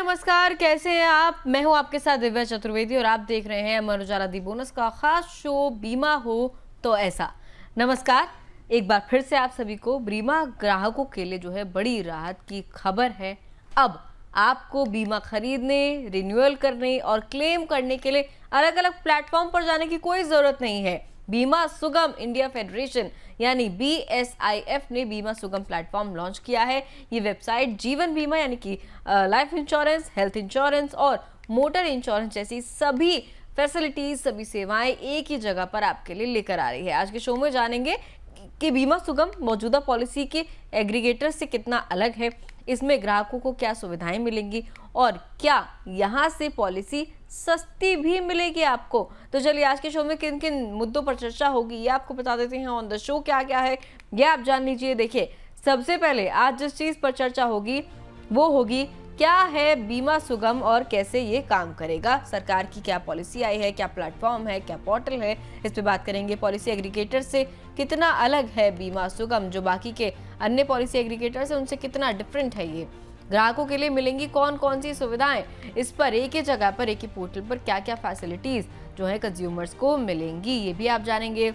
नमस्कार, कैसे हैं आप? मैं हूं आपके साथ दिव्या चतुर्वेदी और आप देख रहे हैं अमर उजाला दी बोनस का खास शो बीमा हो तो ऐसा। नमस्कार, एक बार फिर से आप सभी को। बीमा ग्राहकों के लिए जो है बड़ी राहत की खबर है। अब आपको बीमा खरीदने, रिन्यूअल करने और क्लेम करने के लिए अलग अलग प्लेटफॉर्म पर जाने की कोई जरूरत नहीं है। बीमा सुगम इंडिया फेडरेशन यानी BSIF ने बीमा सुगम प्लेटफॉर्म लॉन्च किया है। ये वेबसाइट जीवन बीमा यानी कि लाइफ इंश्योरेंस, हेल्थ इंश्योरेंस और मोटर इंश्योरेंस जैसी सभी फैसिलिटीज, सभी सेवाएं एक ही जगह पर आपके लिए लेकर आ रही है। आज के शो में जानेंगे कि बीमा सुगम मौजूदा पॉलिसी के एग्रीगेटर से कितना अलग है, इसमें ग्राहकों को क्या सुविधाएं मिलेंगी और क्या यहाँ से पॉलिसी सस्ती भी मिलेगी आपको। तो चलिए आज के शो में किन किन मुद्दों पर चर्चा होगी ये आपको बता देते हैं। ऑन द शो क्या क्या है ये आप जान लीजिए। देखिए, सबसे पहले आज जिस चीज पर चर्चा होगी वो होगी क्या है बीमा सुगम और कैसे ये काम करेगा। सरकार की क्या पॉलिसी आई है, क्या प्लेटफॉर्म है, क्या पोर्टल है, इस पे बात करेंगे। पॉलिसी एग्रीगेटर से कितना अलग है बीमा सुगम, जो बाकी के अन्य पॉलिसी एग्रीगेटर से उनसे कितना डिफरेंट है ये। ग्राहकों के लिए मिलेंगी कौन कौन सी सुविधाएं, इस पर एक ही जगह पर, एक ही पोर्टल पर क्या क्या फैसिलिटीज जो है कंज्यूमर्स को मिलेंगी, ये भी आप जानेंगे।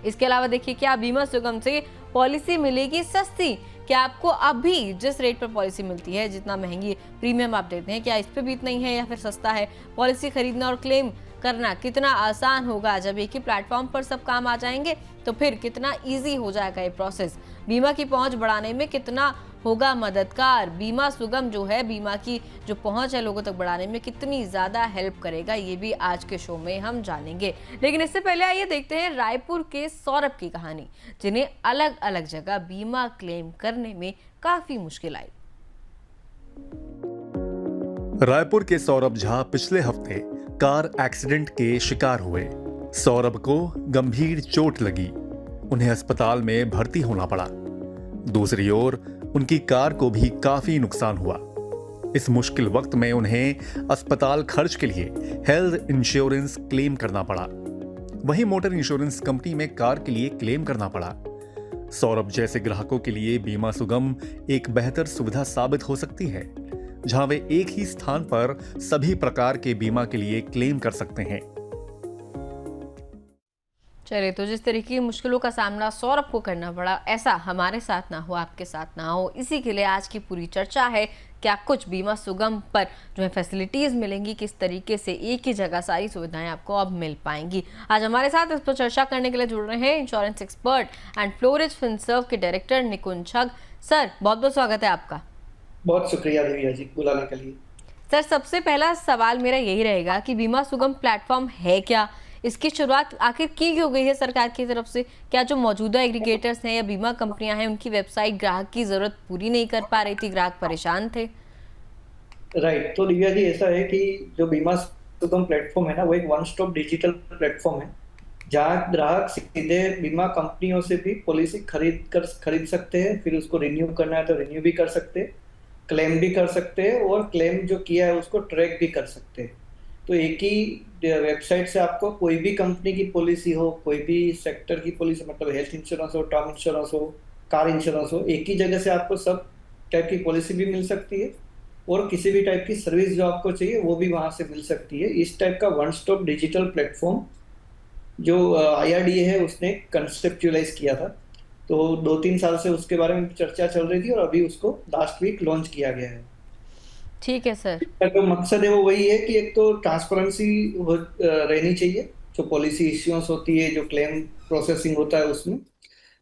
इसके अलावा देखिए, क्या बीमा सुगम से पॉलिसी मिलेगी सस्ती? क्या आपको अभी जिस रेट पर पॉलिसी मिलती है, जितना महंगी प्रीमियम आप देते हैं, क्या इस पे भी इतना ही है या फिर सस्ता है? पॉलिसी खरीदना और क्लेम करना कितना आसान होगा जब एक ही प्लेटफॉर्म पर सब काम आ जाएंगे, तो फिर कितना इजी हो जाएगा ये प्रोसेस। बीमा की पहुंच बढ़ाने में कितना होगा मददगार। बीमा सुगम जो है बीमा की जो पहुंच है लोगों तक बढ़ाने में कितनी ज्यादा हेल्प करेगा, ये भी आज के शो में हम जानेंगे। लेकिन इससे पहले आइए देखते हैं रायपुर के सौरभ की कहानी, जिन्हें अलग अलग जगह बीमा क्लेम करने में काफी मुश्किल आई। रायपुर के सौरभ झा पिछले हफ्ते कार एक्सीडेंट के शिकार हुए। सौरभ को गंभीर चोट लगी, उन्हें अस्पताल में भर्ती होना पड़ा। दूसरी ओर उनकी कार को भी काफी नुकसान हुआ। इस मुश्किल वक्त में उन्हें अस्पताल खर्च के लिए हेल्थ इंश्योरेंस क्लेम करना पड़ा। वहीं मोटर इंश्योरेंस कंपनी में कार के लिए क्लेम करना पड़ा। सौरभ जैसे ग्राहकों के लिए बीमा सुगम एक बेहतर सुविधा साबित हो सकती है, जहां वे एक ही स्थान पर सभी प्रकार के बीमा के लिए क्लेम कर सकते हैं। चलिए, तो जिस तरीके की मुश्किलों का सामना सौरभ को करना पड़ा, ऐसा हमारे साथ ना हो, आपके साथ ना हो, इसी के लिए आज की पूरी चर्चा है। क्या कुछ बीमा सुगम पर जो है फैसिलिटीज मिलेंगी, किस तरीके से एक ही जगह सारी सुविधाएं आपको अब मिल पाएंगी। आज हमारे साथ इस पर चर्चा करने के लिए जुड़ रहे हैं इंश्योरेंस एक्सपर्ट एंड फ्लोरेज फिनसर्व के डायरेक्टर निकुंज छग। सर, बहुत बहुत स्वागत है आपका। बहुत शुक्रिया दिव्या जी बुलाने के लिए। सर, सबसे पहला सवाल मेरा यही रहेगा कि बीमा सुगम प्लेटफॉर्म है क्या, इसकी शुरुआत आखिर की क्यों गई है सरकार की तरफ से? क्या जो मौजूदा एग्रीगेटर्स हैं या बीमा कंपनियां हैं, उनकी वेबसाइट ग्राहक की जरूरत पूरी नहीं कर पा रही थी, ग्राहक परेशान थे? राइट, तो दिव्या जी ऐसा है कि जो बीमा सुगम प्लेटफॉर्म है ना, वो एक वन स्टॉप डिजिटल प्लेटफॉर्म है, जहाँ ग्राहक सीधे बीमा कंपनियों से भी पॉलिसी खरीद सकते हैं, फिर उसको रिन्यू करना है तो रिन्यू भी कर सकते हैं, क्लेम भी कर सकते हैं और क्लेम जो किया है उसको ट्रैक भी कर सकते हैं। तो एक ही वेबसाइट से आपको कोई भी कंपनी की पॉलिसी हो, कोई भी सेक्टर की पॉलिसी, मतलब हेल्थ इंश्योरेंस हो, टर्म इंश्योरेंस हो, कार इंश्योरेंस हो, एक ही जगह से आपको सब टाइप की पॉलिसी भी मिल सकती है और किसी भी टाइप की सर्विस जो आपको चाहिए वो भी वहां से मिल सकती है। इस टाइप का वन स्टॉप डिजिटल प्लेटफॉर्म जो IRDA है उसने कंसेप्चुअलाइज किया था, तो 2-3 साल से उसके बारे में चर्चा चल रही थी और अभी उसको लास्ट वीक लॉन्च किया गया है। ठीक है सर। तो मकसद है वो वही है कि एक तो ट्रांसपेरेंसी रहनी चाहिए जो पॉलिसी इश्यूएंस होती है, जो क्लेम प्रोसेसिंग होता है उसमें,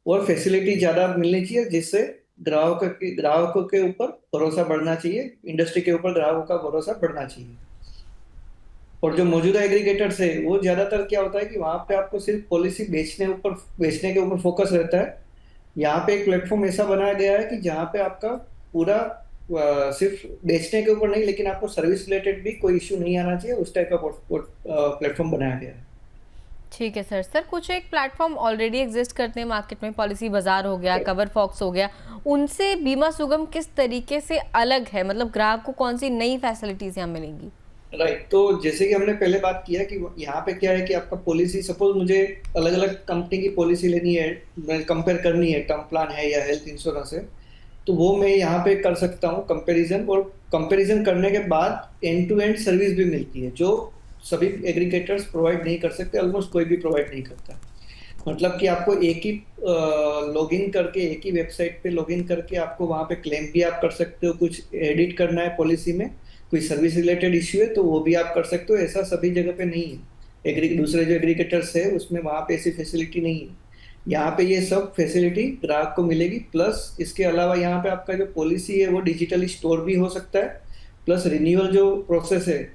और फैसिलिटी ज्यादा मिलनी चाहिए, जिससे ग्राहकों के ऊपर भरोसा बढ़ना चाहिए, इंडस्ट्री के ऊपर ग्राहकों का भरोसा बढ़ना चाहिए। और जो मौजूदा एग्रीगेटर्स है वो ज्यादातर क्या होता है कि वहां पे आपको सिर्फ पॉलिसी बेचने के ऊपर फोकस रहता है। यहाँ पे एक प्लेटफॉर्म ऐसा बनाया गया है कि जहाँ पे आपका पूरा सिर्फ बेचने के ऊपर नहीं, लेकिन आपको सर्विस रिलेटेड भी कोई इश्यू नहीं आना चाहिए, उस टाइप का प्लेटफॉर्म बनाया गया है। ठीक है सर। सर, कुछ एक प्लेटफॉर्म ऑलरेडी एग्जिस्ट करते हैं मार्केट में, पॉलिसी बाजार हो गया, कवर फॉक्स हो गया, उनसे बीमा सुगम किस तरीके से अलग है? मतलब ग्राहक को कौन सी नई फैसिलिटीज यहाँ मिलेंगी? राइट, तो जैसे कि हमने पहले बात किया कि यहाँ पे क्या है कि आपका पॉलिसी, सपोज मुझे अलग अलग कंपनी की पॉलिसी लेनी है, कंपेयर करनी है, टर्म प्लान है या हेल्थ इंश्योरेंस है, तो वो मैं यहाँ पे कर सकता हूँ कंपैरिजन, और कंपैरिजन करने के बाद एंड टू एंड सर्विस भी मिलती है, जो सभी एग्रीगेटर्स प्रोवाइड नहीं कर सकते, ऑलमोस्ट कोई भी प्रोवाइड नहीं करता। मतलब कि आपको एक ही लॉगिन करके, एक ही वेबसाइट पे लॉगिन करके आपको वहाँ पे क्लेम भी आप कर सकते हो, कुछ एडिट करना है पॉलिसी में, कोई सर्विस रिलेटेड इश्यू है तो वो भी आप कर सकते हो। ऐसा सभी जगह पे नहीं है, दूसरे जो एग्रीगेटर्स है उसमें वहाँ पे ऐसी फैसिलिटी नहीं है। यहाँ पे ये सब फैसिलिटी ग्राहक को मिलेगी, प्लस इसके अलावा यहाँ पे आपका जो पॉलिसी है वो डिजिटली स्टोर भी हो सकता है, प्लस रिन्यूअल जो प्रोसेस है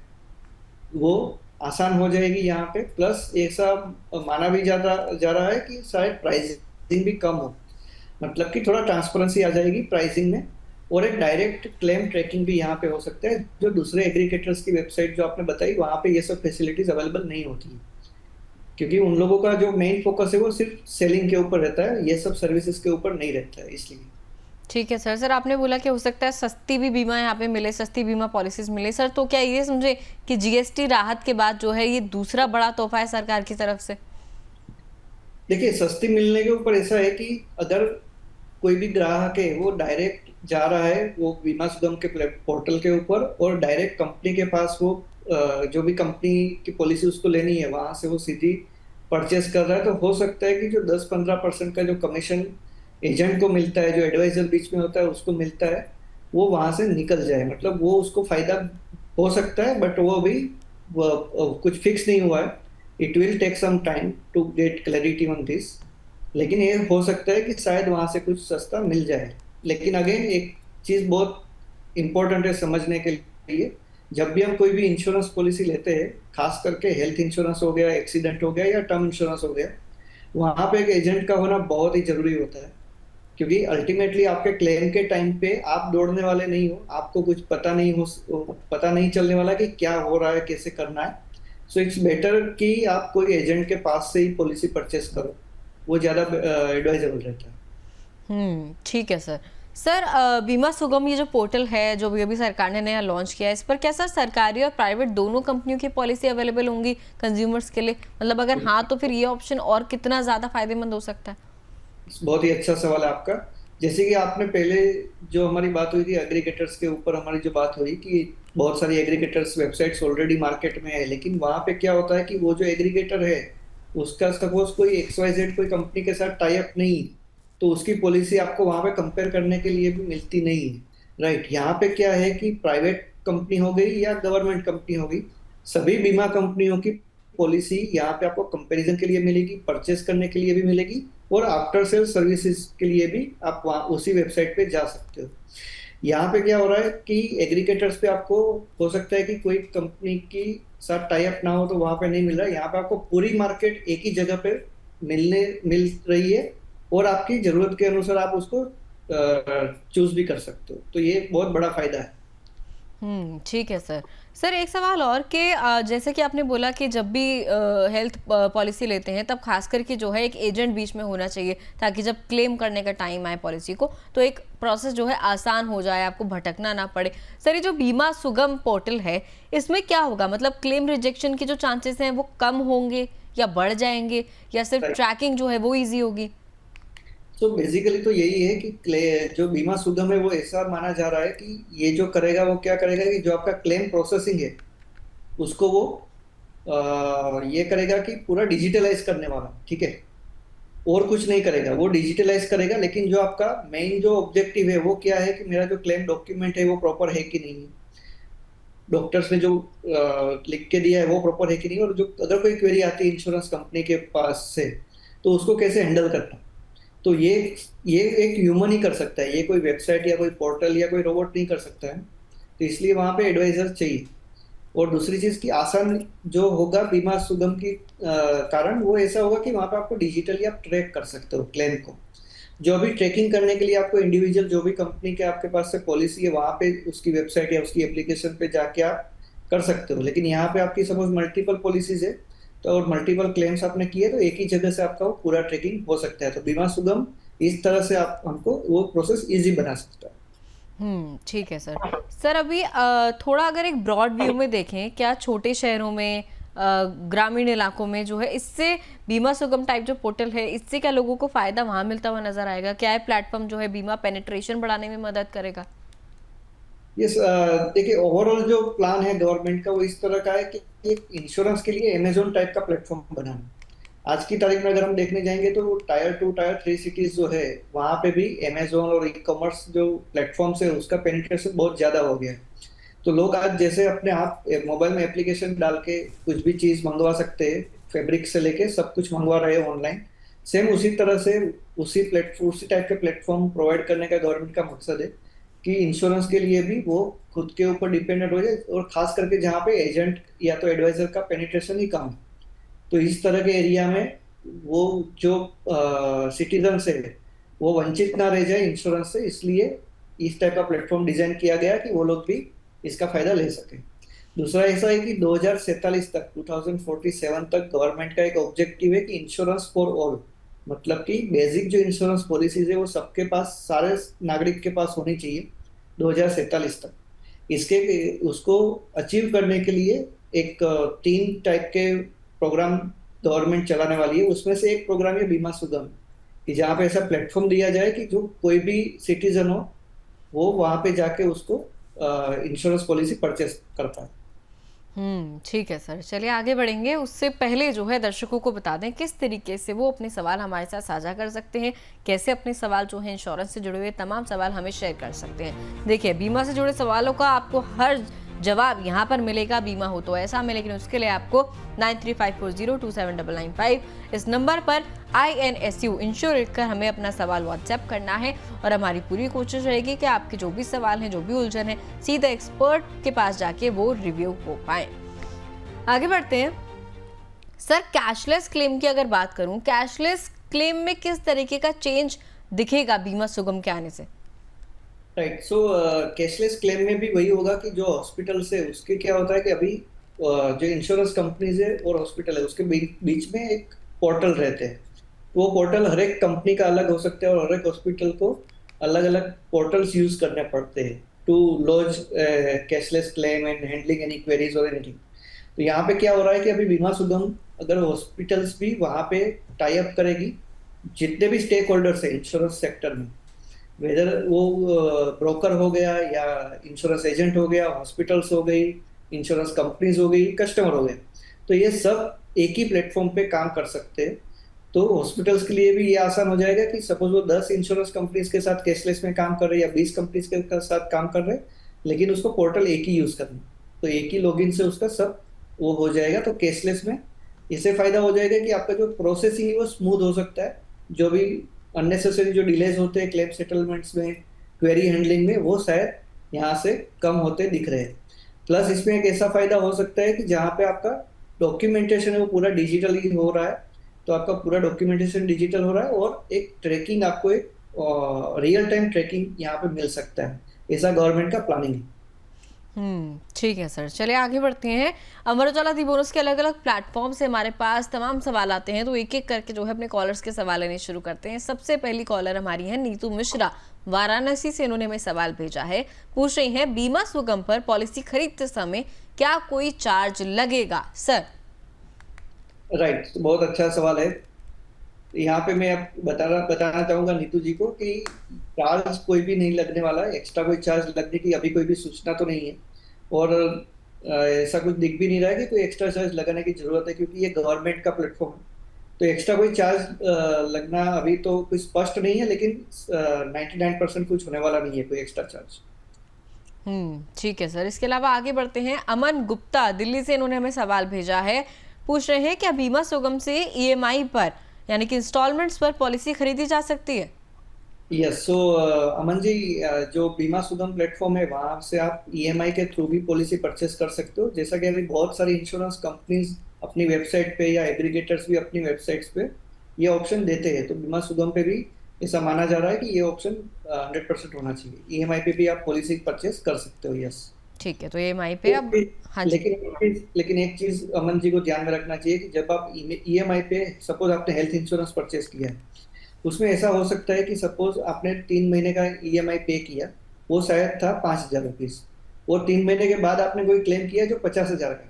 वो आसान हो जाएगी यहाँ पे। प्लस ऐसा माना भी जा रहा है कि शायद प्राइसिंग भी कम हो, मतलब कि थोड़ा ट्रांसपेरेंसी आ जाएगी प्राइसिंग में, और एक डायरेक्ट क्लेम ट्रैकिंग भी यहाँ पे हो सकता है, जो दूसरे एग्रीगेटर्स की वेबसाइट जो आपने बताई वहाँ पे ये सब फैसिलिटीज अवेलेबल नहीं होती है, क्योंकि उन लोगों का जो मेन फोकस है वो सिर्फ सेलिंग के ऊपर रहता है, ये सब सर्विसेज के ऊपर नहीं रहता है, इसलिए। ठीक है सर। सर आपने बोला कि हो सकता है सस्ती भी बीमा यहाँ पे मिले, सस्ती बीमा पॉलिसीज मिले। सर तो क्या ये समझे कि जीएसटी राहत के बाद जो है ये दूसरा बड़ा तोहफा है सरकार की तरफ से? देखिए, सस्ती मिलने के ऊपर ऐसा है कि अगर कोई भी ग्राहक है वो डायरेक्ट जा रहा है वो बीमा सुगम के पोर्टल के ऊपर, और डायरेक्ट कंपनी के पास वो जो भी कंपनी की पॉलिसी उसको लेनी है वहां से वो सीधी परचेस कर रहा है, तो हो सकता है कि जो 10-15% का जो कमीशन एजेंट को मिलता है, जो एडवाइजर बीच में होता है उसको मिलता है, वो वहां से निकल जाए। मतलब वो उसको फायदा हो सकता है, बट वो अभी कुछ फिक्स नहीं हुआ है। It will take some time to get clarity on this, लेकिन ये हो सकता है कि शायद वहां से कुछ सस्ता मिल जाए। लेकिन अगेन एक चीज बहुत इंपॉर्टेंट है समझने के लिए, जब भी हम कोई भी इंश्योरेंस पॉलिसी लेते हैं, खास करके हेल्थ इंश्योरेंस हो गया, एक्सीडेंट हो गया या टर्म इंश्योरेंस हो गया, वहां पे एक एजेंट का होना बहुत ही जरूरी होता है, क्योंकि अल्टीमेटली आपके क्लेम के टाइम पे आप दौड़ने वाले नहीं हो, आपको कुछ पता नहीं चलने वाला कि क्या हो रहा है, कैसे करना है। सो इट्स बेटर कि आप कोई एजेंट के पास से ही पॉलिसी परचेस करो, वो ज्यादा एडवाइजेबल रहता है। ठीक है सर। सर बीमा सुगम ये जो पोर्टल है जो भी अभी सरकार ने नया लॉन्च किया है, इस पर क्या सर सरकारी और प्राइवेट दोनों कंपनियों की पॉलिसी अवेलेबल होंगी कंज्यूमर्स के लिए? मतलब अगर हाँ तो फिर ये ऑप्शन और कितना ज्यादा फायदेमंद हो सकता है? बहुत ही अच्छा सवाल है आपका। जैसे कि आपने पहले जो हमारी बात हुई थी एग्रीगेटर्स के ऊपर, हमारी जो बात हुई कि बहुत सारी एग्रीगेटर्स वेबसाइट्स ऑलरेडी मार्केट में है, लेकिन वहां पे क्या होता है कि वो जो एग्रीगेटर है उसका सपोज कोई XYZ कोई कंपनी के साथ टाई अप नहीं, तो उसकी पॉलिसी आपको वहां पे कंपेयर करने के लिए भी मिलती नहीं है, राइट। यहाँ पे क्या है कि प्राइवेट कंपनी हो गई या गवर्नमेंट कंपनी हो गई, सभी बीमा कंपनियों की पॉलिसी यहाँ पे आपको कंपैरिजन के लिए मिलेगी, परचेस करने के लिए भी मिलेगी, और आफ्टर सेल सर्विसेज के लिए भी आप वहाँ उसी वेबसाइट पे जा सकते हो। यहाँ पे क्या हो रहा है कि एग्रीगेटर्स पे आपको हो सकता है कि कोई कंपनी की साथ टाई अप ना हो तो वहां पे नहीं मिल रहा है, यहाँ पे आपको पूरी मार्केट एक ही जगह पे मिल रही है, और आपकी जरूरत के अनुसार आप उसको चूज भी कर सकते हो, तो ये बहुत बड़ा फायदा है। ठीक है सर। सर एक सवाल और कि जैसे कि आपने बोला कि जब भी हेल्थ पॉलिसी लेते हैं तब खास करके जो है एक एजेंट बीच में होना चाहिए, ताकि जब क्लेम करने का टाइम आए पॉलिसी को तो एक प्रोसेस जो है आसान हो जाए, आपको भटकना ना पड़े। सर ये जो बीमा सुगम पोर्टल है इसमें क्या होगा? मतलब क्लेम रिजेक्शन के जो चांसेस हैं वो कम होंगे या बढ़ जाएंगे, या सिर्फ ट्रैकिंग जो है वो ईजी होगी? तो बेसिकली तो यही है कि जो बीमा सुगम है वो ऐसा माना जा रहा है कि ये जो करेगा वो क्या करेगा कि जो आपका क्लेम प्रोसेसिंग है उसको वो ये करेगा कि पूरा डिजिटलाइज करने वाला, ठीक है, और कुछ नहीं करेगा, वो डिजिटलाइज करेगा। लेकिन जो आपका मेन जो ऑब्जेक्टिव है वो क्या है कि मेरा जो क्लेम डॉक्यूमेंट है वो प्रॉपर है कि नहीं है, डॉक्टर्स ने जो लिख के दिया है वो प्रॉपर है कि नहीं, और जो अगर कोई क्वेरी आती है इंश्योरेंस कंपनी के पास से तो उसको कैसे हैंडल करना, तो ये एक ह्यूमन ही कर सकता है, ये कोई वेबसाइट या कोई पोर्टल या कोई रोबोट नहीं कर सकता है, तो इसलिए वहां पे एडवाइजर चाहिए। और दूसरी चीज की आसान जो होगा बीमा सुगम की कारण वो ऐसा होगा कि वहां पे आपको डिजिटली आप ट्रैक कर सकते हो क्लेम को। जो भी ट्रैकिंग करने के लिए आपको इंडिविजुअल जो भी कंपनी के आपके पास से पॉलिसी है वहां पे उसकी वेबसाइट या उसकी एप्लीकेशन पे जाके आप कर सकते हो, लेकिन यहाँ पे आपकी सपोज मल्टीपल पॉलिसीज है तो और मल्टीपल क्लेम्स आपने किए तो एक ही जगह से आपका वो पूरा ट्रैकिंग हो सकता है, तो बीमा सुगम इस तरह से आप हमको वो प्रोसेस इजी बना सकता है। ठीक है सर। सर अभी थोड़ा अगर एक ब्रॉड व्यू में देखें, क्या छोटे शहरों में ग्रामीण इलाकों में जो है इससे बीमा सुगम टाइप जो पोर्टल है इससे क्या लोगों को फायदा वहां मिलता हुआ नजर आएगा? क्या है प्लेटफॉर्म जो है बीमा पेनिट्रेशन बढ़ाने में मदद करेगा? यस, देखिए ओवरऑल जो प्लान है गवर्नमेंट का वो इस तरह का है कि एक इंश्योरेंस के लिए अमेजोन टाइप का प्लेटफॉर्म बनाना। आज की तारीख में अगर हम देखने जाएंगे तो टायर 2 टायर 3 सिटीज जो है वहां पे भी अमेजोन और ई कॉमर्स जो प्लेटफॉर्म्स है उसका पेनिट्रेशन बहुत ज्यादा हो गया है। तो लोग आज जैसे अपने आप मोबाइल में एप्लीकेशन डाल के कुछ भी चीज मंगवा सकते हैं, फैब्रिक से लेके सब कुछ मंगवा रहे हैं ऑनलाइन। सेम उसी तरह से उसी टाइप के प्लेटफॉर्म प्रोवाइड करने का गवर्नमेंट का मकसद है कि इंश्योरेंस के लिए भी वो खुद के ऊपर डिपेंडेंट हो जाए, और खास करके जहाँ पे एजेंट या तो एडवाइजर का पेनिट्रेशन ही कम है। तो इस तरह के एरिया में वो जो सिटीजन है वो वंचित ना रह जाए इंश्योरेंस से, इसलिए इस टाइप का प्लेटफॉर्म डिजाइन किया गया कि वो लोग भी इसका फायदा ले सके। दूसरा ऐसा है कि 2047 तक 2047 तक गवर्नमेंट का एक ऑब्जेक्टिव है कि इंश्योरेंस फॉर ऑल, मतलब कि बेसिक जो इंश्योरेंस पॉलिसीज है वो सबके पास, सारे नागरिक के पास होनी चाहिए 2047 तक। इसके उसको अचीव करने के लिए एक 3 टाइप के प्रोग्राम गवर्नमेंट चलाने वाली है। उसमें से एक प्रोग्राम है बीमा सुगम, कि जहाँ पे ऐसा प्लेटफॉर्म दिया जाए कि जो कोई भी सिटीजन हो वो वहां पे जाके उसको इंश्योरेंस पॉलिसी परचेस करता है। ठीक है सर, चलिए आगे बढ़ेंगे। उससे पहले जो है दर्शकों को बता दें किस तरीके से वो अपने सवाल हमारे साथ साझा कर सकते हैं, कैसे अपने सवाल जो है इंश्योरेंस से जुड़े हुए तमाम सवाल हमें शेयर कर सकते हैं। देखिए, बीमा से जुड़े सवालों का आपको हर जवाब यहाँ पर मिलेगा, बीमा हो तो ऐसा में, लेकिन उसके लिए आपको 9354027995 इस नंबर पर INSU इंश्योर लिखकर हमें अपना सवाल व्हाट्सएप करना है, और हमारी पूरी कोशिश रहेगी कि आपके जो भी सवाल हैं, जो भी उलझन है, सीधा एक्सपर्ट के पास जाके वो रिव्यू हो पाए। आगे बढ़ते हैं सर, कैशलेस क्लेम की अगर बात करूं, कैशलेस क्लेम में किस तरीके का चेंज दिखेगा बीमा सुगम के आने से? राइट, सो कैशलेस क्लेम में भी वही होगा कि जो हॉस्पिटल से उसके क्या होता है कि अभी जो इंश्योरेंस कंपनीज है और हॉस्पिटल है उसके बीच में एक पोर्टल रहते हैं। वो पोर्टल हर एक कंपनी का अलग हो सकता है और हर एक हॉस्पिटल को अलग अलग पोर्टल्स यूज करने पड़ते हैं to launch cashless claim and handling any queries और एनीथिंग। तो यहाँ पे क्या हो रहा है कि अभी बीमा सुगम अगर हॉस्पिटल्स भी वहाँ पे टाई अप करेगी, जितने भी स्टेक होल्डर्स है इंश्योरेंस सेक्टर में, वेदर वो ब्रोकर हो गया या इंश्योरेंस एजेंट हो गया, हॉस्पिटल्स हो गई, इंश्योरेंस कंपनीज हो गई, कस्टमर हो गए, तो ये सब एक ही प्लेटफॉर्म पे काम कर सकते हैं। तो हॉस्पिटल्स के लिए भी ये आसान हो जाएगा कि सपोज वो 10 इंश्योरेंस कंपनीज के साथ कैशलेस में काम कर रहे हैं या 20 कंपनीज के साथ काम कर रहे हैं, लेकिन उसको पोर्टल एक ही यूज करना, तो एक ही लॉगिन से उसका सब वो हो जाएगा। तो कैशलेस में इससे फायदा हो जाएगा कि आपका जो प्रोसेसिंग है वो स्मूथ हो सकता है, जो भी अननेसेसरी जो डिलेज होते हैं क्लेम सेटलमेंट्स में, क्वेरी हैंडलिंग में, वो शायद यहाँ से कम होते दिख रहे हैं। प्लस इसमें एक ऐसा फायदा हो सकता है कि जहाँ पे आपका डॉक्यूमेंटेशन है वो पूरा डिजिटल ही हो रहा है, तो आपका पूरा डॉक्यूमेंटेशन डिजिटल हो रहा है और एक ट्रैकिंग, आपको एक रियल टाइम ट्रैकिंग यहाँ पे मिल सकता है। ऐसा गवर्नमेंट का प्लानिंग है। ठीक है सर, चलिए आगे बढ़ते हैं। अमर उजाला दी बोनस के अलग अलग प्लेटफॉर्म से हमारे पास तमाम सवाल आते हैं, तो एक एक करके जो है अपने कॉलर्स के सवाल लेने शुरू करते हैं। सबसे पहली कॉलर हमारी है नीतू मिश्रा, वाराणसी से। इन्होंने हमें सवाल भेजा है, पूछ रही हैं बीमा सुगम पर पॉलिसी खरीदते समय क्या कोई चार्ज लगेगा सर? राइट, तो बहुत अच्छा सवाल है। यहाँ पे मैं अब बताना चाहूंगा नीतू जी को कि चार्ज कोई भी नहीं लगने वाला है, एक्स्ट्रा कोई चार्ज लगने की अभी कोई भी सूचना तो नहीं है, और ऐसा कुछ दिख भी नहीं रहा है कि कोई एक्स्ट्रा चार्ज लगाने की जरूरत है, क्योंकि ये गवर्नमेंट का प्लेटफॉर्म है। तो एक्स्ट्रा कोई चार्ज लगना अभी तो कुछ स्पष्ट नहीं है, लेकिन 99% कुछ होने वाला नहीं है कोई एक्स्ट्रा चार्ज। ठीक है सर, इसके अलावा आगे बढ़ते हैं। अमन गुप्ता दिल्ली से, इन्होंने हमें सवाल भेजा है, पूछ रहे हैं क्या बीमा सुगम से EMI पर यानी कि इंस्टॉलमेंट्स पर पॉलिसी खरीदी जा सकती है? यस, सो अमन जी, जो बीमा सुगम प्लेटफॉर्म है वहां से आप EMI के थ्रू भी पॉलिसी परचेस कर सकते हो। जैसा कि अभी बहुत सारी इंश्योरेंस कंपनीज अपनी वेबसाइट पे या एग्रीगेटर्स भी अपनी वेबसाइट्स पे ये ऑप्शन देते हैं, तो बीमा सुगम पे भी ऐसा माना जा रहा है कि ये ऑप्शन 100% होना चाहिए। EMI पे भी आप पॉलिसी परचेस कर सकते हो। यस, ठीक है, तो EMI पे अब हाँ जी। लेकिन एक चीज अमन जी को ध्यान में रखना चाहिए कि जब आप EMI पे, सपोज आपने हेल्थ इंश्योरेंस परचेस किया है, उसमें ऐसा हो सकता है कि सपोज आपने 3 महीने का EMI पे किया, वो शायद था 5,000 रुपीज, और 3 महीने के बाद आपने कोई क्लेम किया जो 50,000 का,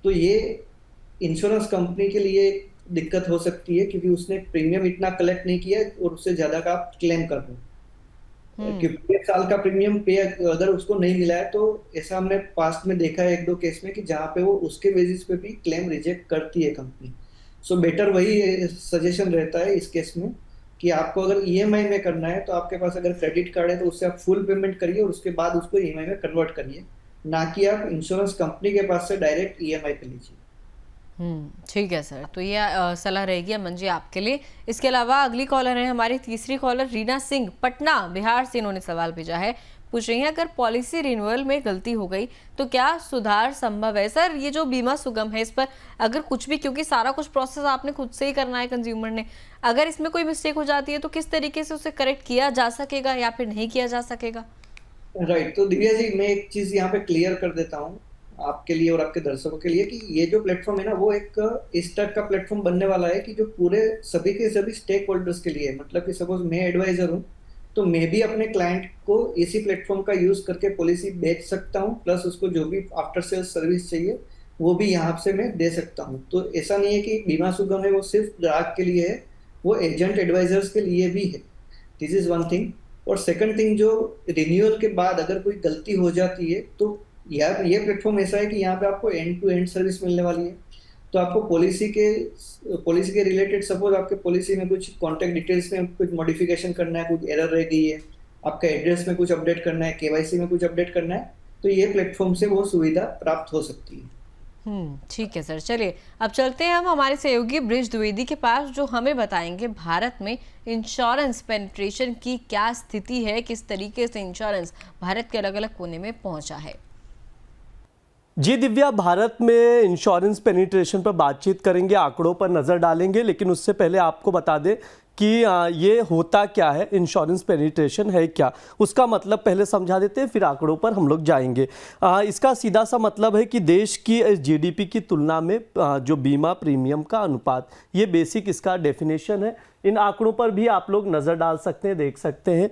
तो ये इंश्योरेंस कंपनी के लिए दिक्कत हो सकती है, क्योंकि उसने प्रीमियम इतना कलेक्ट नहीं किया और उससे ज्यादा का आप क्लेम कर रहे हो। कि एक साल का प्रीमियम पे अगर उसको नहीं मिला है तो ऐसा हमने पास्ट में देखा है एक दो केस में कि जहाँ पे वो उसके बेसिस पे भी क्लेम रिजेक्ट करती है कंपनी। सो बेटर वही सजेशन रहता है इस केस में कि आपको अगर ईएमआई में करना है तो आपके पास अगर क्रेडिट कार्ड है तो उससे आप फुल पेमेंट करिए और उसके बाद उसको ईएमआई में कन्वर्ट करिए, ना कि आप इंश्योरेंस कंपनी के पास से डायरेक्ट ईएमआई पे लीजिए। ठीक है सर, तो ये सलाह रहेगी अमन जी आपके लिए। इसके अलावा अगली कॉलर है हमारी तीसरी कॉलर रीना सिंह पटना बिहार से। इन्होंने सवाल भेजा है, पूछ रही हैं अगर पॉलिसी रिन्यूअल में गलती हो गई तो क्या सुधार संभव है? सर ये जो बीमा सुगम है इस पर अगर कुछ भी, क्योंकि सारा कुछ प्रोसेस आपने खुद से ही करना है कंज्यूमर ने, अगर इसमें कोई मिस्टेक हो जाती है तो किस तरीके से उसे करेक्ट किया जा सकेगा या फिर नहीं किया जा सकेगा? राइट, तो दिव्या जी मैं एक चीज यहाँ पे क्लियर कर देता हूँ आपके लिए और आपके दर्शकों के लिए कि ये जो प्लेटफॉर्म है ना वो एक इस टाइप का प्लेटफॉर्म बनने वाला है कि जो पूरे सभी के सभी स्टेक होल्डर्स के लिए, मतलब कि सपोज मैं एडवाइजर हूँ तो मैं भी अपने क्लाइंट को इसी प्लेटफॉर्म का यूज करके पॉलिसी बेच सकता हूँ, प्लस उसको जो भी आफ्टर सेल्स सर्विस चाहिए वो भी यहाँ से मैं दे सकता हूँ। तो ऐसा नहीं है कि बीमा सुगम है वो सिर्फ ग्राहक के लिए है, वो एजेंट एडवाइजर्स के लिए भी है। This is one thing. और सेकंड थिंग, जो रिन्यूअल के बाद अगर कोई गलती हो जाती है तो यार ये प्लेटफॉर्म ऐसा है कि यहाँ पे आपको एंड टू एंड सर्विस मिलने वाली है। तो आपको पॉलिसी के रिलेटेड, सपोज आपके पॉलिसी में कुछ कॉन्टैक्ट डिटेल्स में कुछ मॉडिफिकेशन करना है, कुछ एरर रह गई है, आपका एड्रेस में कुछ अपडेट करना है, केवाईसी में कुछ अपडेट करना है, तो ये प्लेटफॉर्म से वो सुविधा प्राप्त हो सकती है। ठीक है सर, चलिए अब चलते हैं हम हमारे सहयोगी ब्रिज द्विवेदी के पास जो हमें बताएंगे भारत में इंश्योरेंस पेनिट्रेशन की क्या स्थिति है, किस तरीके से इंश्योरेंस भारत के अलग अलग कोने में पहुंचा है। जी दिव्या, भारत में इंश्योरेंस पेनिट्रेशन पर बातचीत करेंगे, आंकड़ों पर नज़र डालेंगे, लेकिन उससे पहले आपको बता दें कि ये होता क्या है, इंश्योरेंस पेनिट्रेशन है क्या, उसका मतलब पहले समझा देते हैं, फिर आंकड़ों पर हम लोग जाएंगे। इसका सीधा सा मतलब है कि देश की जीडीपी की तुलना में जो बीमा प्रीमियम का अनुपात, ये बेसिक इसका डेफिनेशन है। इन आंकड़ों पर भी आप लोग नज़र डाल सकते हैं, देख सकते हैं।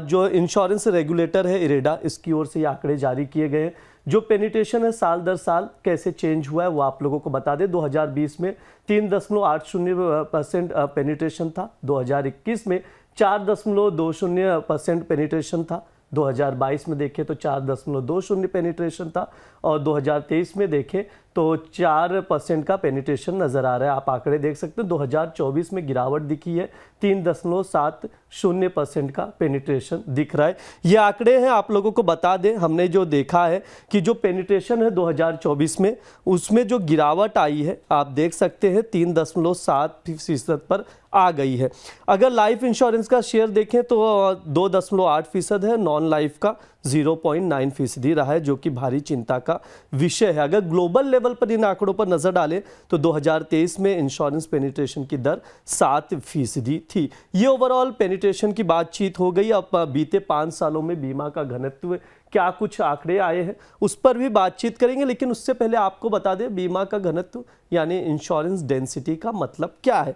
जो इंश्योरेंस रेगुलेटर है इरेडा, इसकी ओर से ये आंकड़े जारी किए गए हैं। जो पेनिट्रेशन है साल दर साल कैसे चेंज हुआ है वो आप लोगों को बता दें। 2020 में 3.80% पेनिट्रेशन था, 2021 में 4.20% पेनिट्रेशन था, 2022 में देखें तो 4.20 पेनिट्रेशन था, और 2023 में देखें तो 4% का पेनिट्रेशन नज़र आ रहा है। आप आंकड़े देख सकते हैं, 2024 में गिरावट दिखी है, 3.70% का पेनिट्रेशन दिख रहा है। ये आंकड़े हैं, आप लोगों को बता दें, हमने जो देखा है कि जो पेनिट्रेशन है 2024 में, उसमें जो गिरावट आई है आप देख सकते हैं 3.7% पर आ गई है। अगर लाइफ इंश्योरेंस का शेयर देखें तो 2.8% है, नॉन लाइफ का 0.9% रहा है, जो कि भारी चिंता का विषय है। अगर ग्लोबल लेवल पर इन आंकड़ों पर नजर डालें तो 2023 में इंश्योरेंस पेनिट्रेशन की दर 7% थी। ये ओवरऑल पेनिट्रेशन की बातचीत हो गई। अब बीते 5 सालों में बीमा का घनत्व क्या कुछ आंकड़े आए हैं उस पर भी बातचीत करेंगे, लेकिन उससे पहले आपको बता दें बीमा का घनत्व यानी इंश्योरेंस डेंसिटी का मतलब क्या है।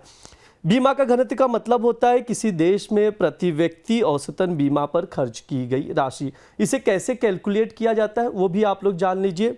बीमा का घनत्व का मतलब होता है किसी देश में प्रति व्यक्ति औसतन बीमा पर खर्च की गई राशि। इसे कैसे कैलकुलेट किया जाता है वो भी आप लोग जान लीजिए।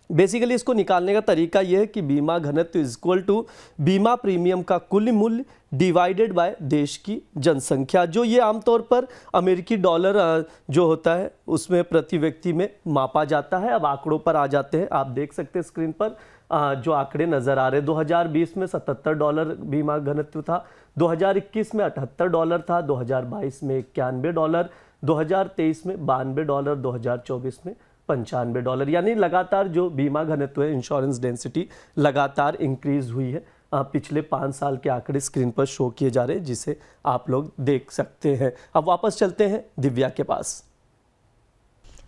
बेसिकली इसको निकालने का तरीका यह है कि बीमा घनत्व इज इक्वल टू बीमा प्रीमियम का कुल मूल्य डिवाइडेड बाय देश की जनसंख्या, जो ये आमतौर पर अमेरिकी डॉलर जो होता है उसमें प्रति व्यक्ति में मापा जाता है। अब आंकड़ों पर आ जाते हैं, आप देख सकते हैं स्क्रीन पर जो आंकड़े नजर आ रहे हैं। 2020 में $77 बीमा घनत्व था, 2021 में $78 था, 2022 में $91, 2023 में $92, 2024 में $95, यानी लगातार जो बीमा घनत्व है इंश्योरेंस डेंसिटी लगातार इंक्रीज हुई है। पिछले 5 साल के आंकड़े स्क्रीन पर शो किए जा रहे हैं, जिसे आप लोग देख सकते हैं। अब वापस चलते हैं दिव्या के पास।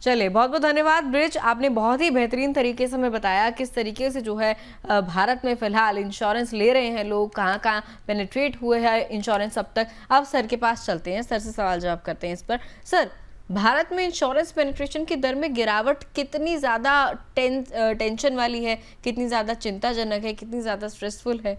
चलिए, बहुत बहुत धन्यवाद ब्रिज, आपने बहुत ही बेहतरीन तरीके से हमें बताया किस तरीके से जो है भारत में फिलहाल इंश्योरेंस ले रहे हैं लोग, कहाँ कहाँ पेनिट्रेट हुए हैं इंश्योरेंस अब तक। अब सर के पास चलते हैं, सर से सवाल जवाब करते हैं इस पर। सर, भारत में इंश्योरेंस पेनिट्रेशन की दर में गिरावट कितनी ज़्यादा टेंशन वाली है, कितनी ज़्यादा चिंताजनक है, कितनी ज़्यादा स्ट्रेसफुल है?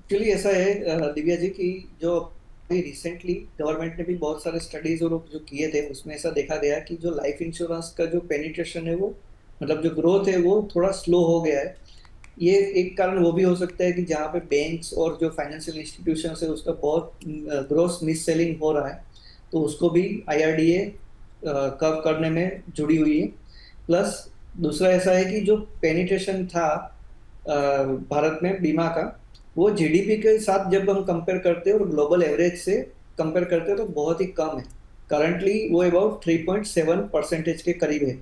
एक्चुअली ऐसा है दिव्या जी कि जो रिसेंटली गवर्नमेंट ने भी बहुत सारे स्टडीज और जो किए थे उसमें ऐसा देखा गया कि जो लाइफ इंश्योरेंस का जो पेनिट्रेशन है वो, मतलब जो ग्रोथ है वो थोड़ा स्लो हो गया है। ये एक कारण वो भी हो सकता है कि जहाँ पे बैंक्स और जो फाइनेंशियल इंस्टीट्यूशंस है उसका बहुत ग्रोस मिस सेलिंग हो रहा है। तो उसको भी IRDA कव करने में जुड़ी हुई है। प्लस दूसरा ऐसा है कि जो पेनिट्रेशन था भारत में बीमा का, वो GDP के साथ जब हम कंपेयर करते हैं और ग्लोबल एवरेज से कंपेयर करते हैं तो बहुत ही कम है। करंटली वो अबाउट 3.7% के करीब है।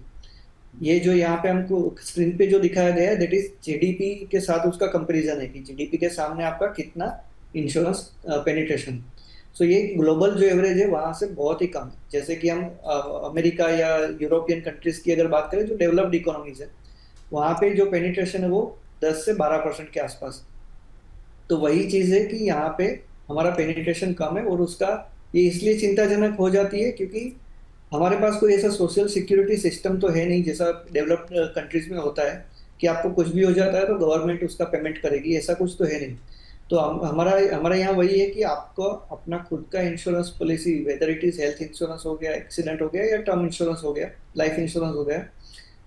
ये जो यहाँ पे हमको स्क्रीन पे जो दिखाया गया है दैट इज GDP के साथ उसका कंपैरिजन है कि GDP के सामने आपका कितना इंश्योरेंस पेनिट्रेशन। सो ये ग्लोबल जो एवरेज है वहाँ से बहुत ही कम है। जैसे कि हम अमेरिका या यूरोपियन कंट्रीज की अगर बात करें जो डेवलप्ड इकोनॉमीज है, वहाँ पे जो पेनिट्रेशन है वो 10 से 12% के आसपास। तो वही चीज़ है कि यहाँ पे हमारा पेनिट्रेशन कम है और उसका ये इसलिए चिंताजनक हो जाती है क्योंकि हमारे पास कोई ऐसा सोशल सिक्योरिटी सिस्टम तो है नहीं जैसा डेवलप्ड कंट्रीज में होता है कि आपको कुछ भी हो जाता है तो गवर्नमेंट उसका पेमेंट करेगी, ऐसा कुछ तो है नहीं। तो हमारा यहाँ वही है कि आपको अपना खुद का insurance policy, whether it is health insurance हो गया, एक्सीडेंट हो गया या टर्म इंश्योरेंस हो गया, लाइफ इंश्योरेंस हो गया,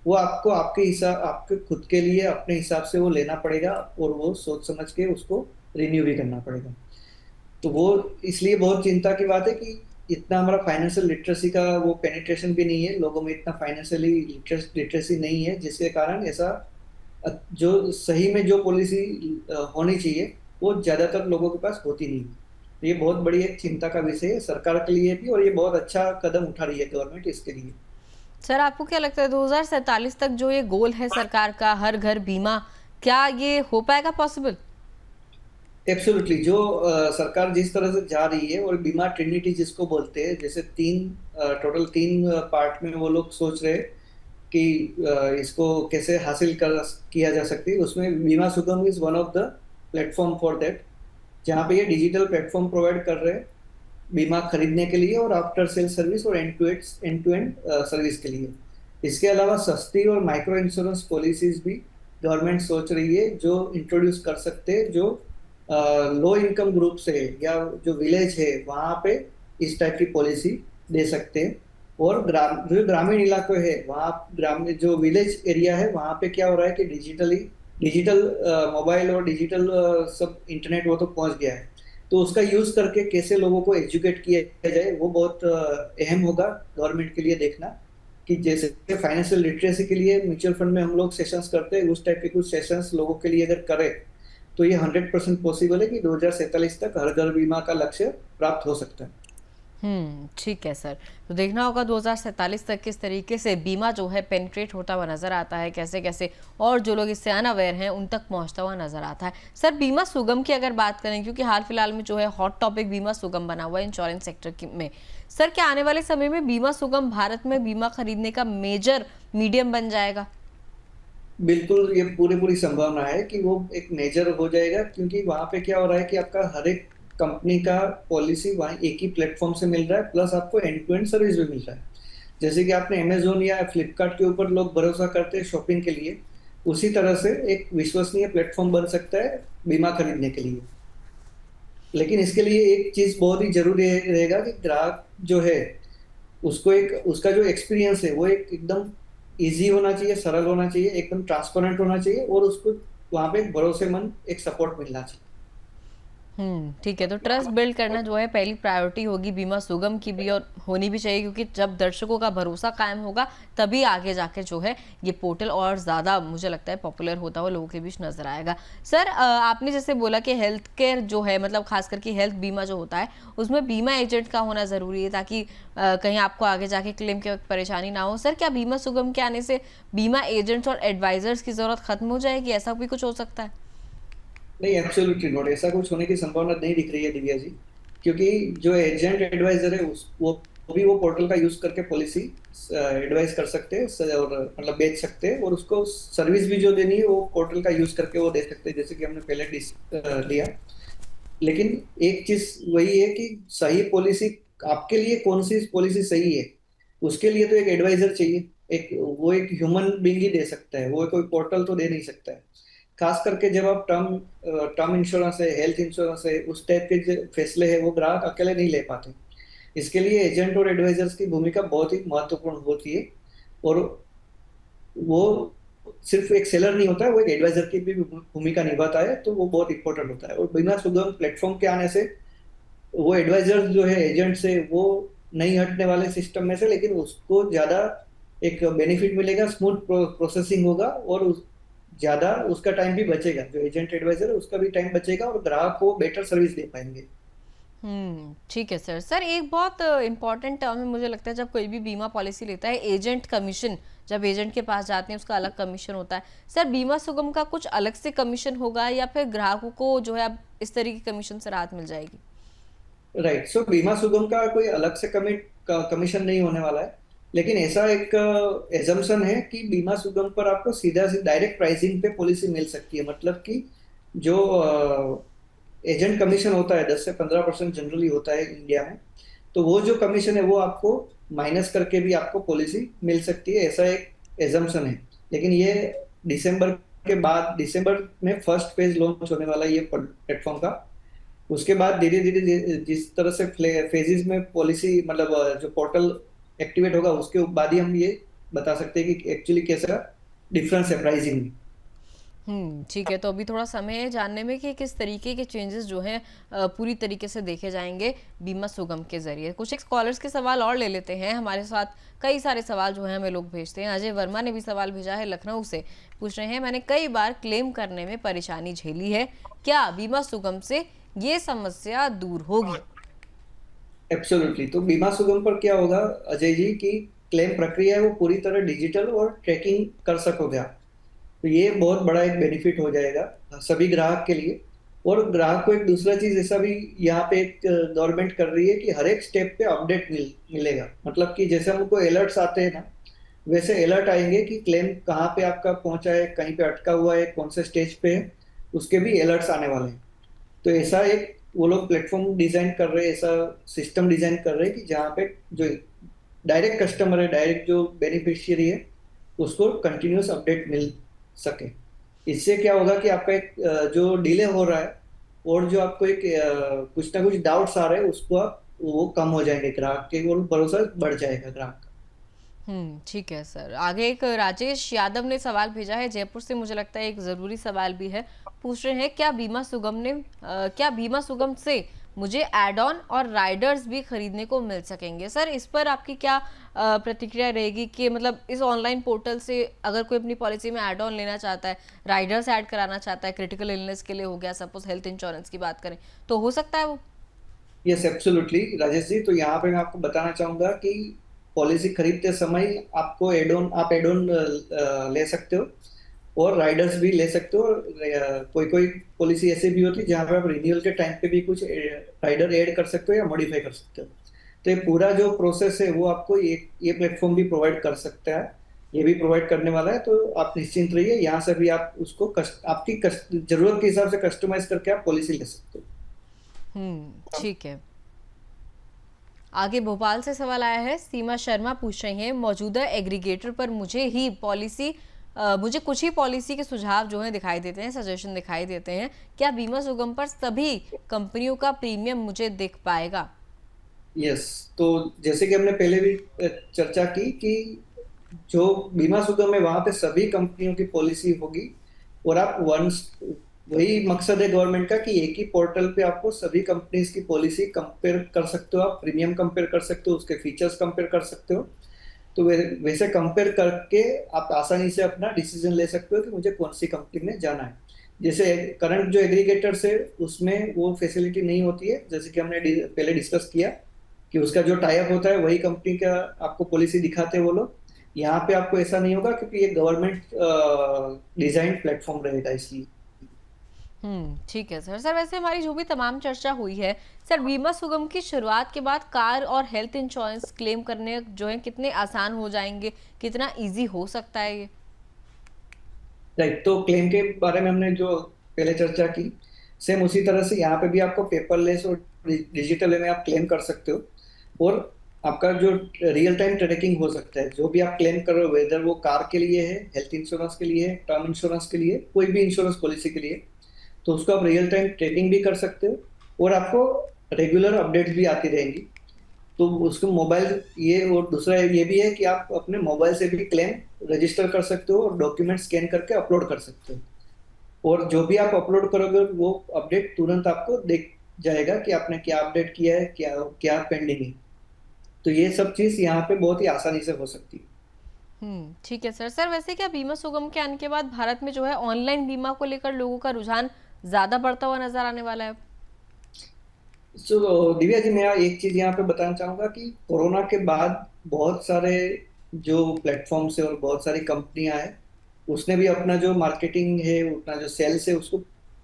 वो आपको आपके खुद के लिए अपने हिसाब से वो लेना पड़ेगा और वो सोच समझ के उसको रिन्यू भी करना पड़ेगा। तो वो इसलिए बहुत चिंता की बात है कि इतना हमारा फाइनेंशियल लिटरेसी का वो पेनिट्रेशन भी नहीं है, लोगों में इतना फाइनेंशियली लिटरेसी नहीं है, जिसके कारण ऐसा जो सही में जो पॉलिसी होनी चाहिए वो ज़्यादातर लोगों के पास होती नहीं। तो ये बहुत बड़ी एक चिंता का विषय है सरकार के लिए भी और ये बहुत अच्छा कदम उठा रही है गवर्नमेंट इसके लिए। सर आपको क्या लगता है 2047 तक जो ये गोल है सरकार का हर घर बीमा, क्या ये हो पाएगा पॉसिबल? एब्सोल्युटली, जो सरकार जिस तरह से जा रही है और बीमा ट्रिनिटी जिसको बोलते हैं, जैसे टोटल तीन पार्ट में वो लोग सोच रहे हैं कि इसको कैसे हासिल किया जा सकती है, उसमें बीमा सुगम is one of the platform for that, जहाँ पे ये डिजिटल प्लेटफॉर्म प्रोवाइड कर रहे हैं बीमा खरीदने के लिए और आफ्टर सेल सर्विस और एंड टू एंड सर्विस के लिए। इसके अलावा सस्ती और माइक्रो इंश्योरेंस पॉलिसीज भी गवर्नमेंट सोच रही है जो इंट्रोड्यूस कर सकते हैं, जो लो इनकम ग्रुप से या जो विलेज है वहाँ पे इस टाइप की पॉलिसी दे सकते हैं। और जो ग्रामीण इलाके है वहाँ ग्रामीण जो विलेज एरिया है वहाँ पे क्या हो रहा है कि डिजिटल मोबाइल और डिजिटल सब इंटरनेट वो तो पहुँच गया है, तो उसका यूज करके कैसे लोगों को एजुकेट किया जाए वो बहुत अहम होगा गवर्नमेंट के लिए देखना। कि जैसे फाइनेंशियल लिटरेसी के लिए म्यूचुअल फंड में हम लोग सेशंस करते हैं, उस टाइप के कुछ सेशंस लोगों के लिए अगर करें तो ये 100% पॉसिबल है कि 2047 तक हर घर बीमा का लक्ष्य प्राप्त हो सकता है। ठीक है सर, तो देखना होगा 2047 तक किस तरीके से बीमा जो है पेनिट्रेट होता हुआ नजर आता है, कैसे कैसे और जो लोग इससे अनअवेयर हैं उन तक पहुंचता हुआ नजर आता है। सर बीमा सुगम की अगर बात करें, क्योंकि हाल फिलहाल में जो है हॉट टॉपिक बीमा सुगम बना हुआ है इंश्योरेंस सेक्टर में, सर क्या आने वाले समय में बीमा सुगम भारत में बीमा खरीदने का मेजर मीडियम बन जाएगा? बिल्कुल, ये पूरी संभावना है कि वो एक मेजर हो जाएगा, क्योंकि वहाँ पे क्या हो रहा है कि आपका हर एक कंपनी का पॉलिसी वहाँ एक ही प्लेटफॉर्म से मिल रहा है, प्लस आपको एंड टू एंड सर्विस भी मिल रहा है। जैसे कि आपने अमेजोन या फ्लिपकार्ट के ऊपर लोग भरोसा करते हैं शॉपिंग के लिए, उसी तरह से एक विश्वसनीय प्लेटफॉर्म बन सकता है बीमा खरीदने के लिए। लेकिन इसके लिए एक चीज बहुत ही जरूरी रहेगा कि ग्राहक जो है उसको उसका जो एक्सपीरियंस है वो एकदम ईजी होना चाहिए, सरल होना चाहिए, एकदम ट्रांसपेरेंट होना चाहिए और उसको वहाँ पे एक भरोसेमंद एक सपोर्ट मिलना चाहिए। ठीक है, तो ट्रस्ट बिल्ड करना जो है पहली प्रायोरिटी होगी बीमा सुगम की भी, और होनी भी चाहिए, क्योंकि जब दर्शकों का भरोसा कायम होगा तभी आगे जाके जो है ये पोर्टल और ज़्यादा मुझे लगता है पॉपुलर होता हुआ लोगों के बीच नजर आएगा। सर आपने जैसे बोला कि हेल्थ केयर जो है, मतलब खास करके हेल्थ बीमा जो होता है उसमें बीमा एजेंट का होना ज़रूरी है, ताकि कहीं आपको आगे जाके क्लेम के वक्त परेशानी ना हो। सर क्या बीमा सुगम के आने से बीमा एजेंट्स और एडवाइजर्स की ज़रूरत खत्म हो जाएगी? ऐसा भी कुछ हो सकता है? नहीं, एब्सोल्युटली नॉट, ऐसा कुछ होने की संभावना नहीं दिख रही है दिव्या जी, क्योंकि जो एजेंट एडवाइजर है वो पोर्टल का यूज करके पॉलिसी एडवाइस कर सकते हैं और मतलब बेच सकते हैं, और उसको सर्विस भी जो देनी है वो पोर्टल का यूज करके वो दे सकते हैं, जैसे कि हमने पहले लिया। लेकिन एक चीज वही है कि सही पॉलिसी आपके लिए कौन सी पॉलिसी सही है, उसके लिए तो एक एडवाइजर चाहिए, वो एक ह्यूमन बीइंग ही दे सकता है, वो कोई पोर्टल तो दे नहीं सकता है। खास करके जब आप टर्म इंश्योरेंस है, हेल्थ इंश्योरेंस है, उस टाइप के जो फैसले हैं वो ग्राहक अकेले नहीं ले पाते। इसके लिए एजेंट और एडवाइजर्स की भूमिका बहुत ही महत्वपूर्ण होती है, और वो सिर्फ एक सेलर नहीं होता है, वो एक एडवाइजर की भी भूमिका निभाता है, तो वो बहुत इंपॉर्टेंट होता है। और बीमा सुगम प्लेटफॉर्म के आने से वो एडवाइजर जो है एजेंट से वो नहीं हटने वाले सिस्टम में से, लेकिन उसको ज़्यादा एक बेनिफिट मिलेगा, स्मूथ प्रोसेसिंग होगा और ज़्यादा उसका टाइम भी बचेगा, जो एजेंट एडवाइजर है उसका भी टाइम बचेगा और ग्राहक को बेटर सर्विस दे पाएंगे। ठीक है सर। सर एक बहुत इम्पॉर्टेंट टर्म है, मुझे लगता है जब कोई भी बीमा पॉलिसी लेता है, एजेंट कमीशन। जब एजेंट के पास जाते हैं उसका अलग कमीशन होता है। सर बीमा सुगम का कुछ अलग से कमीशन होगा या फिर ग्राहकों को जो है अब इस तरीके के कमीशन से राहत मिल जाएगी? राइट, सो बीमा सुगम का कोई अलग से कमीशन नहीं होने वाला है, लेकिन ऐसा एक एजम्पशन है कि बीमा सुगम पर आपको सीधा डायरेक्ट प्राइसिंग पे पॉलिसी मिल सकती है। मतलब कि जो एजेंट कमीशन होता है 10 से 15% जनरली होता है इंडिया में, तो वो जो कमीशन है वो आपको माइनस करके भी आपको पॉलिसी मिल सकती है, ऐसा एक एजम्पशन है। लेकिन ये दिसंबर के बाद, दिसंबर में फर्स्ट फेज लॉन्च होने वाला है ये प्लेटफॉर्म का। उसके बाद धीरे धीरे जिस तरह से फेजेस में पॉलिसी मतलब जो पोर्टल एक्टिवेट होगा उसके बाद ही हम ये बता सकते हैं कि एक्चुअली कैसा डिफरेंस है प्राइसिंग में। ठीक है। तो अभी थोड़ा समय है जानने में कि किस तरीके के चेंजेस जो हैं पूरी तरीके से देखे जाएंगे बीमा सुगम के जरिए। कुछ एक स्कॉलर्स के सवाल और ले लेते हैं। हमारे साथ कई सारे सवाल जो हैं हमें लोग भेजते हैं। अजय वर्मा ने भी सवाल भेजा है लखनऊ से, पूछ रहे हैं मैंने कई बार क्लेम करने में परेशानी झेली है, क्या बीमा सुगम से ये समस्या दूर होगी? एब्सोल्युटली। तो बीमा सुगम पर क्या होगा अजय जी की क्लेम प्रक्रिया है वो पूरी तरह डिजिटल और ट्रैकिंग कर सकोगे आप। तो ये बहुत बड़ा एक बेनिफिट हो जाएगा सभी ग्राहक के लिए। और ग्राहक को एक दूसरा चीज ऐसा भी यहाँ पे एक गवर्नमेंट कर रही है कि हर एक स्टेप पे अपडेट मिलेगा। मतलब कि जैसे हमको अलर्ट्स आते हैं ना, वैसे अलर्ट आएंगे कि क्लेम कहाँ पे आपका पहुंचा है, कहीं पे अटका हुआ है, कौन से स्टेज पे है, उसके भी अलर्ट्स आने वाले हैं। तो ऐसा एक वो लोग प्लेटफॉर्म डिजाइन कर रहे हैं, ऐसा सिस्टम डिजाइन कर रहे हैं कि जहाँ पे जो डायरेक्ट कस्टमर है, डायरेक्ट जो बेनिफिशियरी है, उसको कंटिन्यूस अपडेट मिल सके। इससे क्या होगा कि आपका एक जो डिले हो रहा है और जो आपको एक कुछ ना कुछ डाउट्स आ रहे हैं उसको आप वो कम हो जाएंगे, ग्राहक के और भरोसा बढ़ जाएगा ग्राहक का। ठीक है सर। आगे एक राजेश यादव ने सवाल भेजा है जयपुर से, मुझे लगता है एक जरूरी सवाल भी है। पूछ रहे हैं क्या बीमा सुगम से मुझे एड ऑन और राइडर्स भी खरीदने को मिल सकेंगे? सर इस पर आपकी क्या प्रतिक्रिया रहेगी कि मतलब इस ऑनलाइन पोर्टल से अगर कोई अपनी पॉलिसी में एड ऑन लेना चाहता है, राइडर्स ऐड कराना चाहता है, क्रिटिकल इलनेस के लिए हो गया, सपोज हेल्थ इंश्योरेंस की बात करें, तो हो सकता है वो? Yes absolutely Rajesh ji. तो यहाँ पे मैं आपको बताना चाहूंगा कि पॉलिसी खरीदते समय आपको आप एड ऑन ले सकते हो और राइडर्स भी ले सकते हो। कोई कोई पॉलिसी ऐसी भी होती है जहाँ पे आप रिन्यूअल के टाइम पे भी कुछ राइडर ऐड कर सकते हो या मॉडिफाई कर सकते हो। तो ये पूरा जो प्रोसेस है वो आपको ये प्लेटफॉर्म भी प्रोवाइड कर सकता है, ये भी प्रोवाइड करने वाला है। तो आप निश्चिंत रहिए, यहाँ से भी आप उसको आपकी जरूरत के हिसाब से कस्टमाइज करके आप पॉलिसी ले सकते हो। ठीक है। आगे भोपाल से सवाल आया है, सीमा शर्मा पूछ रही हैं मौजूदा एग्रीगेटर पर मुझे कुछ ही पॉलिसी के सुझाव जो है दिखाई देते हैं, सजेशन दिखाई देते हैं, क्या बीमा सुगम पर सभी कंपनियों का प्रीमियम मुझे दिख पाएगा? यस, तो जैसे कि हमने पहले भी चर्चा की कि जो बीमा सुगम है वहां पे सभी कंपनियों की पॉलिसी होगी और आप वही मकसद है गवर्नमेंट का कि एक ही पोर्टल पे आपको सभी कंपनीज की पॉलिसी कंपेयर कर सकते हो, आप प्रीमियम कंपेयर कर सकते हो, उसके फीचर्स कंपेयर कर सकते हो। तो वैसे कंपेयर करके आप आसानी से अपना डिसीजन ले सकते हो कि मुझे कौन सी कंपनी में जाना है। जैसे करंट जो एग्रीगेटर्स है उसमें वो फैसिलिटी नहीं होती है, जैसे कि हमने पहले डिस्कस किया कि उसका जो टाई अप होता है वही कंपनी का आपको पॉलिसी दिखाते हैं वो लोग। यहाँ पे आपको ऐसा नहीं होगा क्योंकि ये गवर्नमेंट डिजाइन प्लेटफॉर्म रहेगा इसलिए। ठीक है सर। वैसे हमारी जो भी तमाम चर्चा हुई है सर, बीमा सुगम की शुरुआत के बाद कार और हेल्थ इंश्योरेंस क्लेम करने जो है कितने आसान हो जाएंगे, कितना इजी हो सकता है ये? राइट, तो क्लेम के बारे में हमने जो पहले चर्चा की, सेम उसी तरह से यहाँ पे भी आपको पेपरलेस और डिजिटल वे में आप क्लेम कर सकते हो और आपका जो रियल टाइम ट्रैकिंग हो सकता है। जो भी आप क्लेम कर रहे हो, वेदर वो कार के लिए है, हेल्थ इंश्योरेंस के लिए है, टर्म इंश्योरेंस के लिए, कोई भी इंश्योरेंस पॉलिसी के लिए, तो उसको आप रियल टाइम ट्रैकिंग भी कर सकते हो और आपको रेगुलर अपडेट्स भी आती रहेंगी। तो उसको मोबाइल ये और दूसरा ये भी है कि आप अपने मोबाइल से भी क्लेम रजिस्टर कर सकते हो और डॉक्यूमेंट स्कैन करके अपलोड कर सकते हो। और जो भी आप अपलोड करोगे वो अपडेट तुरंत आपको दिख जाएगा कि आपने क्या अपडेट किया है, क्या क्या पेंडिंग है। तो ये सब चीज़ यहाँ पे बहुत ही आसानी से हो सकती है। ठीक है सर। सर वैसे क्या बीमा सुगम के आने के बाद भारत में जो है ऑनलाइन बीमा को लेकर लोगों का रुझान ज्यादा बढ़ता हुआ नजर आने वाला है? दिव्या जी, मैं एक चीज यहाँ पे बताना चाहूंगा कि कोरोना के बाद बहुत सारे जो प्लेटफॉर्म्स है और बहुत सारी कंपनियां हैं, उसने भी अपना जो मार्केटिंग है, अपना जो सेल्स है, उसको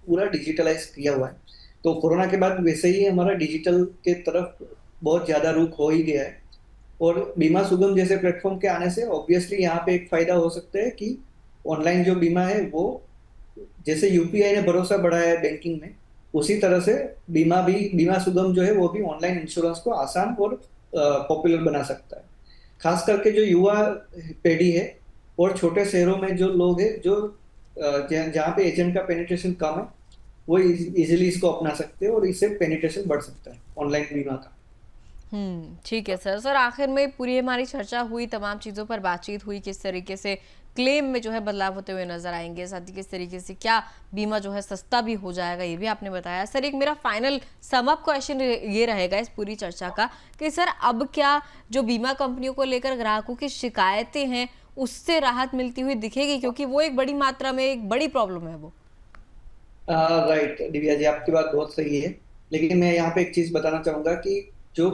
पूरा डिजिटलाइज किया हुआ है। तो कोरोना के बाद वैसे ही हमारा डिजिटल के तरफ बहुत ज्यादा रुख हो ही गया है। और बीमा सुगम जैसे प्लेटफॉर्म के आने से ऑब्वियसली यहाँ पे एक फायदा हो सकता है कि ऑनलाइन जो बीमा है वो, जैसे यूपीआई ने भरोसा बढ़ाया है बैंकिंग में, उसी तरह से बीमा सुगम जो है वो भी ऑनलाइन इंश्योरेंस को आसान और पॉपुलर बना सकता है। खास करके जो युवा पीढ़ी है और छोटे शहरों में जो लोग हैं, जो जहाँ पे एजेंट का पेनिट्रेशन कम है, वो इजीली इसको अपना सकते हैं और इससे पेनिट्रेशन बढ़ सकता है ऑनलाइन बीमा का। ठीक है सर। सर आखिर में पूरी हमारी चर्चा हुई, तमाम चीज़ों पर बातचीत हुई, किस तरीके से क्लेम में जो है बदलाव होते हुए नजर आएंगे, साथ ही किस तरीके से क्या बीमा जो है सस्ता भी हो जाएगा, ये भी आपने बताया। सर एक मेरा फाइनल सम अप क्वेश्चन ये रहेगा इस पूरी चर्चा का कि सर अब क्या जो बीमा कंपनियों को लेकर ग्राहकों की शिकायतें हैं उससे राहत मिलती हुई दिखेगी, क्योंकि वो एक बड़ी मात्रा में एक बड़ी प्रॉब्लम है वो? राइट दिव्या जी, आपकी बात बहुत सही है, लेकिन मैं यहाँ पे एक चीज बताना चाहूंगा कि जो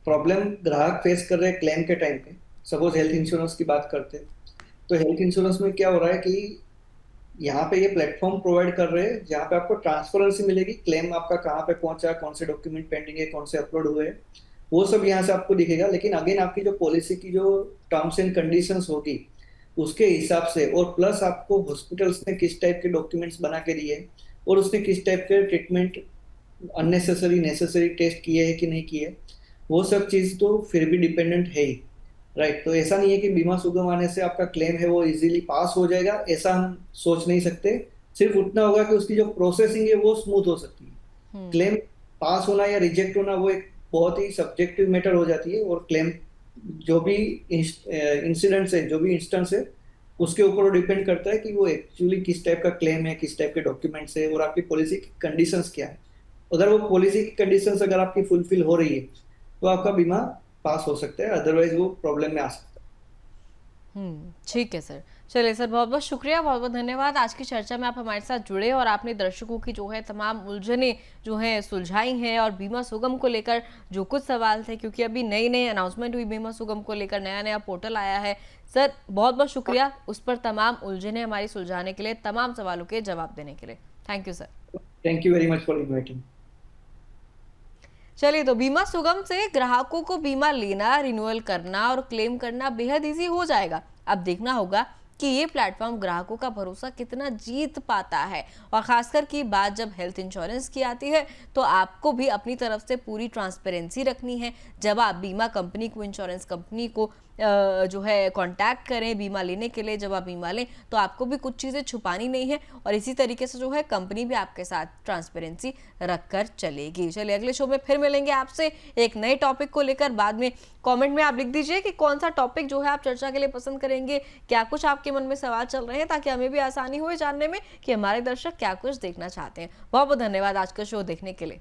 प्रॉब्लम ग्राहक फेस कर रहे हैं क्लेम के टाइम पे, सपोज हेल्थ इंश्योरेंस की बात करते हैं, तो हेल्थ इंश्योरेंस में क्या हो रहा है कि यहाँ पे ये प्लेटफॉर्म प्रोवाइड कर रहे हैं जहाँ पे आपको ट्रांसपेरेंसी मिलेगी, क्लेम आपका कहाँ पे पहुंचा, कौन से डॉक्यूमेंट पेंडिंग है, कौन से अपलोड हुए हैं, वो सब यहाँ से आपको दिखेगा। लेकिन अगेन आपकी जो पॉलिसी की जो टर्म्स एंड कंडीशंस होगी उसके हिसाब से, और प्लस आपको हॉस्पिटल्स ने किस टाइप के डॉक्यूमेंट्स बना के दिए और उसने किस टाइप के ट्रीटमेंट, अननेसेसरी नेसेसरी टेस्ट किए हैं कि नहीं किए, वो सब चीज़ तो फिर भी डिपेंडेंट है ही। राइट, तो ऐसा नहीं है कि बीमा सुगम आने से आपका क्लेम है वो इजीली पास हो जाएगा, ऐसा हम सोच नहीं सकते। सिर्फ उतना होगा कि उसकी जो प्रोसेसिंग है वो स्मूथ हो सकती है। क्लेम पास होना या रिजेक्ट होना वो एक बहुत ही सब्जेक्टिव मैटर हो जाती है, और क्लेम जो भी इंसिडेंट्स है, जो भी इंस्टेंस है, उसके ऊपर डिपेंड करता है कि वो एक्चुअली किस टाइप का क्लेम है, किस टाइप के डॉक्यूमेंट्स है, और आपकी पॉलिसी की कंडीशंस क्या है। अगर वो पॉलिसी की कंडीशंस अगर आपकी फुलफिल हो रही है तो आपका बीमा पास हो सकता है, अदरवाइज वो प्रॉब्लम में आ सकता है। ठीक है सर। चलिए सर, बहुत बहुत शुक्रिया, बहुत बहुत धन्यवाद। आज की चर्चा में आप हमारे साथ जुड़े और आपने दर्शकों की जो है तमाम उलझने जो हैं सुलझाई हैं, और बीमा सुगम को लेकर जो कुछ सवाल थे, क्योंकि अभी नई नई अनाउंसमेंट हुई बीमा सुगम को लेकर, नया नया पोर्टल आया है। सर बहुत बहुत शुक्रिया उस पर तमाम उलझने हमारी सुलझाने के लिए, तमाम सवालों के जवाब देने के लिए। Thank you sir. Thank you very much for inviting. चलिए, तो बीमा सुगम से ग्राहकों को बीमा लेना, रिन्यूअल करना और क्लेम करना बेहद इजी हो जाएगा। अब देखना होगा कि ये प्लेटफॉर्म ग्राहकों का भरोसा कितना जीत पाता है, और खासकर की बात जब हेल्थ इंश्योरेंस की आती है तो आपको भी अपनी तरफ से पूरी ट्रांसपेरेंसी रखनी है। जब आप बीमा कंपनी को, इंश्योरेंस कंपनी को जो है कांटेक्ट करें बीमा लेने के लिए, जब आप बीमा लें तो आपको भी कुछ चीज़ें छुपानी नहीं है, और इसी तरीके से जो है कंपनी भी आपके साथ ट्रांसपेरेंसी रखकर चलेगी। चलिए, अगले शो में फिर मिलेंगे आपसे एक नए टॉपिक को लेकर। बाद में कमेंट में आप लिख दीजिए कि कौन सा टॉपिक जो है आप चर्चा के लिए पसंद करेंगे, क्या कुछ आपके मन में सवाल चल रहे हैं, ताकि हमें भी आसानी हो जानने में कि हमारे दर्शक क्या कुछ देखना चाहते हैं। बहुत बहुत धन्यवाद आज का शो देखने के लिए।